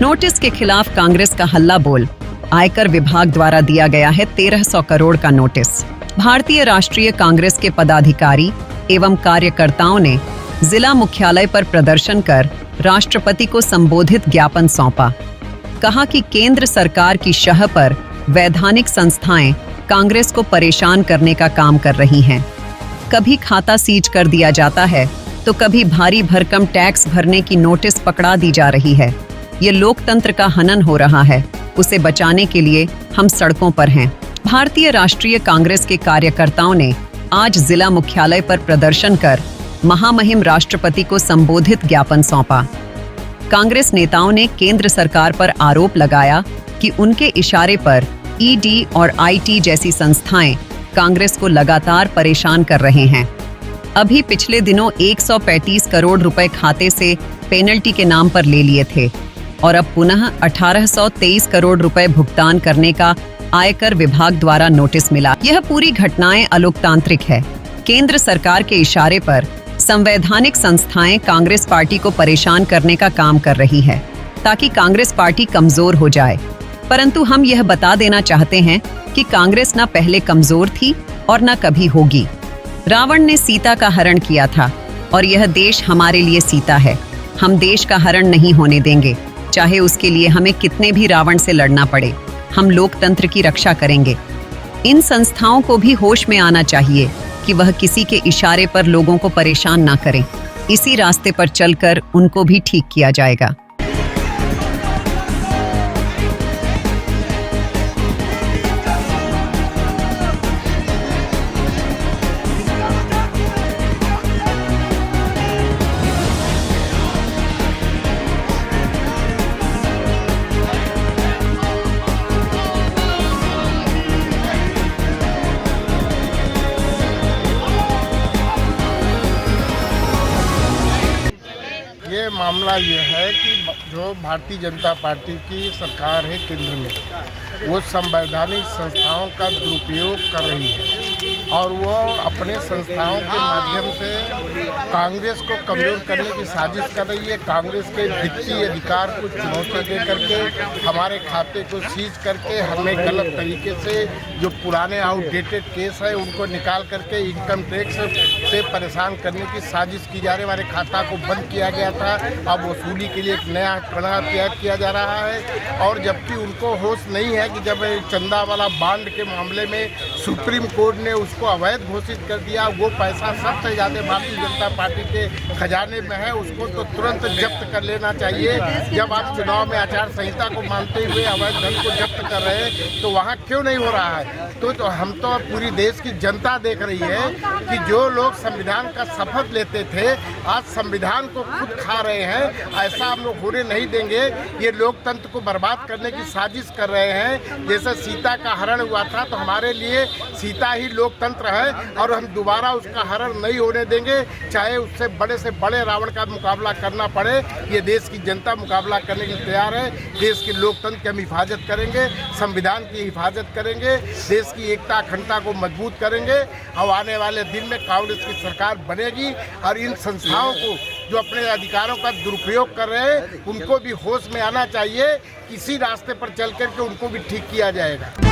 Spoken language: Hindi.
नोटिस के खिलाफ कांग्रेस का हल्ला बोल। आयकर विभाग द्वारा दिया गया है 1300 करोड़ का नोटिस। भारतीय राष्ट्रीय कांग्रेस के पदाधिकारी एवं कार्यकर्ताओं ने जिला मुख्यालय पर प्रदर्शन कर राष्ट्रपति को संबोधित ज्ञापन सौंपा। कहा कि केंद्र सरकार की शह पर वैधानिक संस्थाएं कांग्रेस को परेशान करने का काम कर रही हैं। कभी खाता सीज कर दिया जाता है तो कभी भारी भरकम टैक्स भरने की नोटिस पकड़ा दी जा रही है। ये लोकतंत्र का हनन हो रहा है। उसे बचाने के लिए हम सड़कों पर हैं। भारतीय राष्ट्रीय कांग्रेस के कार्यकर्ताओं ने आज जिला मुख्यालय पर प्रदर्शन कर महामहिम राष्ट्रपति को संबोधित ज्ञापन सौंपा। कांग्रेस नेताओं ने केंद्र सरकार पर आरोप लगाया कि उनके इशारे पर ईडी और आईटी जैसी संस्थाएं कांग्रेस को लगातार परेशान कर रहे हैं। अभी पिछले दिनों 135 करोड़ रुपए खाते से पेनल्टी के नाम पर ले लिए थे और अब पुनः 1823 करोड़ रुपए भुगतान करने का आयकर विभाग द्वारा नोटिस मिला। यह पूरी घटनाएं अलोकतांत्रिक है। केंद्र सरकार के इशारे पर संवैधानिक संस्थाएं कांग्रेस पार्टी को परेशान करने का काम कर रही है ताकि कांग्रेस पार्टी कमजोर हो जाए। परंतु हम यह बता देना चाहते हैं कि कांग्रेस न पहले कमजोर थी और न कभी होगी। रावण ने सीता का हरण किया था और यह देश हमारे लिए सीता है। हम देश का हरण नहीं होने देंगे, चाहे उसके लिए हमें कितने भी रावण से लड़ना पड़े। हम लोकतंत्र की रक्षा करेंगे। इन संस्थाओं को भी होश में आना चाहिए कि वह किसी के इशारे पर लोगों को परेशान ना करें। इसी रास्ते पर चलकर उनको भी ठीक किया जाएगा। ये मामला ये है कि जो भारतीय जनता पार्टी की सरकार है केंद्र में, वो संवैधानिक संस्थाओं का दुरुपयोग कर रही है और वो अपने संस्थाओं के माध्यम से कांग्रेस को कमजोर करने की साजिश कर रही है। कांग्रेस के वित्तीय अधिकार को चुनौती दे करके हमारे खाते को सीज करके हमें गलत तरीके से जो पुराने आउटडेटेड केस है उनको निकाल करके इनकम टैक्स से परेशान करने की साजिश की जा रही है। हमारे खाता को बंद किया गया था, अब वसूली के लिए एक नया कड़ा तैयार किया जा रहा है। और जबकि उनको होश नहीं है कि जब चंदा वाला बांड के मामले में सुप्रीम कोर्ट ने उसको अवैध घोषित कर दिया, वो पैसा सबसे ज़्यादा भारतीय जनता पार्टी के खजाने में है, उसको तो तुरंत जब्त कर लेना चाहिए। जब आप चुनाव में आचार संहिता को मानते हुए अवैध धन को जब्त कर रहे हैं तो वहाँ क्यों नहीं हो रहा है? तो हम तो पूरी देश की जनता देख रही है कि जो लोग संविधान का शपथ लेते थे आज संविधान को खुद खा रहे हैं। ऐसा हम लोग होने नहीं देंगे। ये लोकतंत्र को बर्बाद करने की साजिश कर रहे हैं। जैसे सीता का हरण हुआ था तो हमारे लिए सीता ही लोकतंत्र है और हम दोबारा उसका हरण नहीं होने देंगे, चाहे उससे बड़े से बड़े रावण का मुकाबला करना पड़े। ये देश की जनता मुकाबला करने के लिए तैयार है। देश के लोकतंत्र की हम हिफाजत करेंगे, संविधान की हिफाजत करेंगे, देश की एकता अखंडता को मजबूत करेंगे और आने वाले दिन में कांग्रेस की सरकार बनेगी। और इन संस्थाओं को जो अपने अधिकारों का दुरुपयोग कर रहे हैं उनको भी होश में आना चाहिए। किसी रास्ते पर चल करके उनको भी ठीक किया जाएगा।